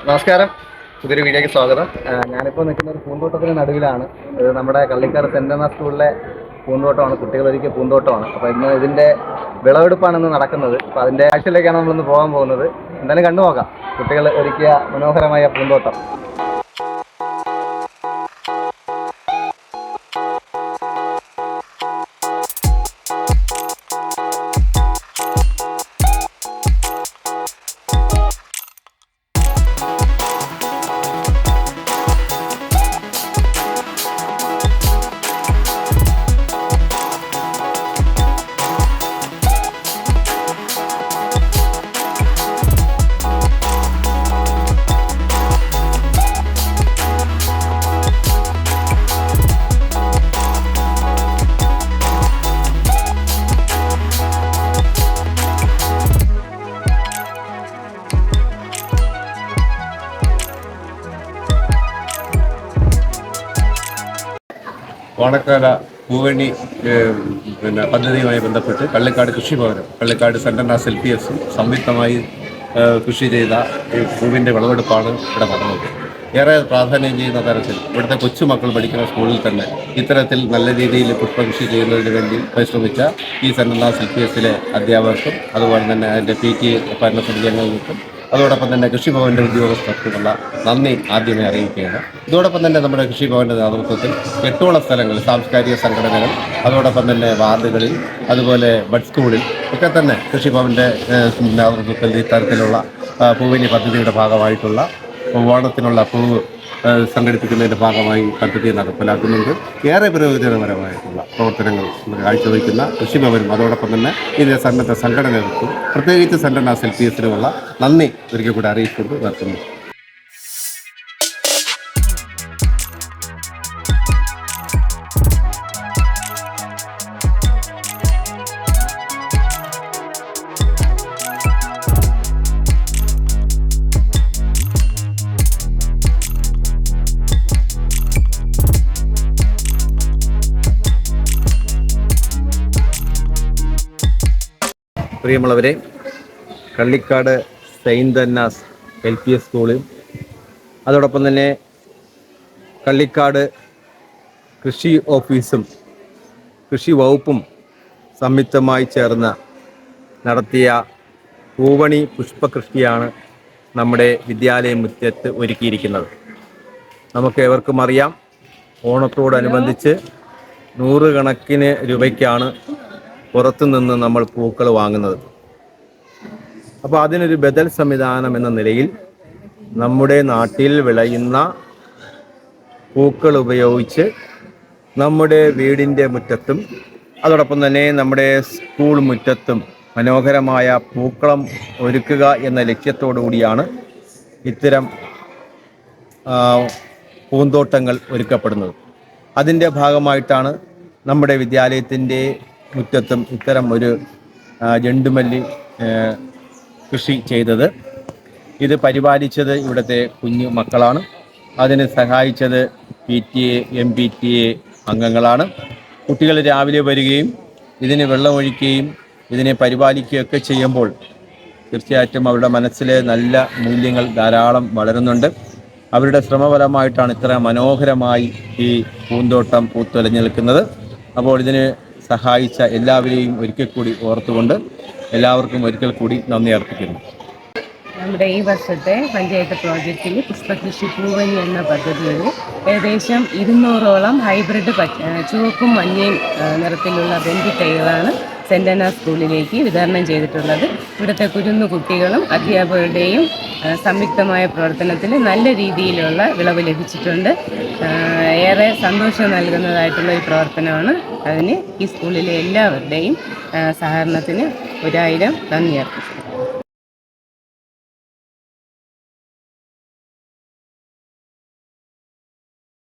നമസ്കാരം, പുതിയൊരു വീഡിയോയ്ക്ക് സ്വാഗതം. ഞാനിപ്പോൾ നിൽക്കുന്ന ഒരു പൂന്തോട്ടത്തിന് നടുവിലാണ്. ഇത് നമ്മുടെ കള്ളിക്കാട് സെൻറ് അന്ന സ്കൂളിലെ പൂന്തോട്ടമാണ്, കുട്ടികളൊരുക്കിയ പൂന്തോട്ടമാണ്. അപ്പോൾ ഇന്ന് ഇതിൻ്റെ വിളവെടുപ്പാണ് ഇന്ന് നടക്കുന്നത്. അപ്പോൾ അതിൻ്റെ ആഴ്ചയിലേക്കാണ് നമ്മളിന്ന് പോകാൻ പോകുന്നത്. എന്തായാലും കണ്ടു നോക്കാം കുട്ടികൾ ഒരുക്കിയ മനോഹരമായ പൂന്തോട്ടം. ഓണക്കാല പൂവണി പദ്ധതിയുമായി ബന്ധപ്പെട്ട് കള്ളിക്കാട് കൃഷിഭവനും കള്ളിക്കാട് സെൻറ് അന്നാസ് LPS സംയുക്തമായി കൃഷി ചെയ്ത ഈ പൂവിൻ്റെ വിളവെടുപ്പാണ് ഇവിടെ നടന്നത്. ഏറെ പ്രാധാന്യം ചെയ്യുന്ന തരത്തിൽ ഇവിടുത്തെ കൊച്ചുമക്കൾ പഠിക്കുന്ന സ്കൂളിൽ തന്നെ ഇത്തരത്തിൽ നല്ല രീതിയിൽ പുഷ്പകൃഷി ചെയ്യുന്നതിന് വേണ്ടി പരിശ്രമിച്ച ഈ സെൻറ് അന്നാസ് LPSലെ അധ്യാപകർക്കും അതുപോലെ തന്നെ അതിൻ്റെ PT ഭരണസമിതി അംഗങ്ങൾക്കും അതോടൊപ്പം തന്നെ കൃഷിഭവൻ്റെ ഉദ്യോഗസ്ഥർക്കുമുള്ള നന്ദി ആദ്യമേ അറിയിക്കുകയാണ്. ഇതോടൊപ്പം തന്നെ നമ്മുടെ കൃഷിഭവൻ്റെ നേതൃത്വത്തിൽ 8ഓളം സ്ഥലങ്ങൾ സാംസ്കാരിക സംഘടനകൾ, അതോടൊപ്പം തന്നെ വാർഡുകളിൽ, അതുപോലെ ബഡ് സ്കൂളിൽ ഒക്കെ തന്നെ കൃഷിഭവൻ്റെ നേതൃത്വത്തിൽ ഇത്തരത്തിലുള്ള പൂവിനി പദ്ധതിയുടെ ഭാഗമായിട്ടുള്ള ഓണത്തിനുള്ള പൂവ് സംഘടിപ്പിക്കുന്നതിൻ്റെ ഭാഗമായി പദ്ധതി നടപ്പിലാക്കുന്നുണ്ട്. ഏറെ പ്രയോജനപരമായിട്ടുള്ള പ്രവർത്തനങ്ങൾ കാഴ്ചവയ്ക്കുന്ന കൃഷിഭവനും അതോടൊപ്പം തന്നെ ഇതിൻ്റെ സന്നദ്ധ സംഘടനകൾക്കും പ്രത്യേകിച്ച് സെൻറ് അന്നാസ് LPSനുമുള്ള നന്ദി ഒരിക്കൽ കൂടി അറിയിച്ചുകൊണ്ട് നിർത്തുന്നു. പ്രിയമുള്ളവരെ, കള്ളിക്കാട് സെയിൻറ് അന്നാസ് LPS സ്കൂളും അതോടൊപ്പം തന്നെ കള്ളിക്കാട് കൃഷി ഓഫീസും കൃഷി വകുപ്പും സംയുക്തമായി ചേർന്ന് നടത്തിയ പൂവണി പുഷ്പകൃഷിയാണ് നമ്മുടെ വിദ്യാലയ മുറ്റത്ത് ഒരുക്കിയിരിക്കുന്നത്. നമുക്ക് ഏവർക്കും അറിയാം, ഓണത്തോടനുബന്ധിച്ച് 100 കണക്കിന് രൂപയ്ക്കാണ് പുറത്തുനിന്ന് നമ്മൾ പൂക്കൾ വാങ്ങുന്നത്. അപ്പോൾ അതിനൊരു ബദൽ സംവിധാനം എന്ന നിലയിൽ നമ്മുടെ നാട്ടിൽ വിളയുന്ന പൂക്കൾ ഉപയോഗിച്ച് നമ്മുടെ വീടിൻ്റെ മുറ്റത്തും അതോടൊപ്പം തന്നെ നമ്മുടെ സ്കൂൾ മുറ്റത്തും മനോഹരമായ പൂക്കളം ഒരുക്കുക എന്ന ലക്ഷ്യത്തോടു കൂടിയാണ് ഇത്തരം പൂന്തോട്ടങ്ങൾ ഒരുക്കപ്പെടുന്നത്. അതിൻ്റെ ഭാഗമായിട്ടാണ് നമ്മുടെ വിദ്യാലയത്തിൻ്റെ മുറ്റത്തും ഇത്തരം ഒരു ജെണ്ടുമല്ലി കൃഷി ചെയ്തത്. ഇത് പരിപാലിച്ചത് ഇവിടുത്തെ കുഞ്ഞു മക്കളാണ്. അതിന് സഹായിച്ചത് PTA MPTA അംഗങ്ങളാണ്. കുട്ടികൾ രാവിലെ വരികയും ഇതിന് വെള്ളമൊഴിക്കുകയും ഇതിനെ പരിപാലിക്കുകയൊക്കെ ചെയ്യുമ്പോൾ തീർച്ചയായിട്ടും അവരുടെ മനസ്സിൽ നല്ല മൂല്യങ്ങൾ ധാരാളം വളരുന്നുണ്ട്. അവരുടെ ശ്രമഫലമായിട്ടാണ് ഇത്ര മനോഹരമായി ഈ പൂന്തോട്ടം പൂത്തൊലഞ്ഞു നിൽക്കുന്നത്. അപ്പോൾ ഇതിന് സഹായിച്ച എല്ലാവരെയും ഒരിക്കൽ കൂടി ഓർത്തുകൊണ്ട് എല്ലാവർക്കും ഒരിക്കൽ കൂടി നന്ദി അർപ്പിക്കുന്നു. നമ്മുടെ ഈ വർഷത്തെ പഞ്ചായത്ത് പ്രോജക്റ്റിൽ പുഷ്പകൃഷി പൂവണി എന്ന പദ്ധതിയിൽ ഏകദേശം 200ഓളം ഹൈബ്രിഡ് ചുവപ്പും മഞ്ഞയും നിറത്തിലുള്ള ബെന്തി തൈകളാണ് സെൻറ് അന്നാസ് സ്കൂളിലേക്ക് വിതരണം ചെയ്തിട്ടുള്ളത്. ഇവിടുത്തെ കുരുന്നു കുട്ടികളും അധ്യാപകരുടെയും സംയുക്തമായ പ്രവർത്തനത്തിൽ നല്ല രീതിയിലുള്ള വിളവ് ലഭിച്ചിട്ടുണ്ട്. ഏറെ സന്തോഷം നൽകുന്നതായിട്ടുള്ള ഒരു പ്രവർത്തനമാണ്. അതിന് ഈ സ്കൂളിലെ എല്ലാവരുടെയും സഹകരണത്തിന് 1000 നന്ദി അർപ്പിക്കുന്നു.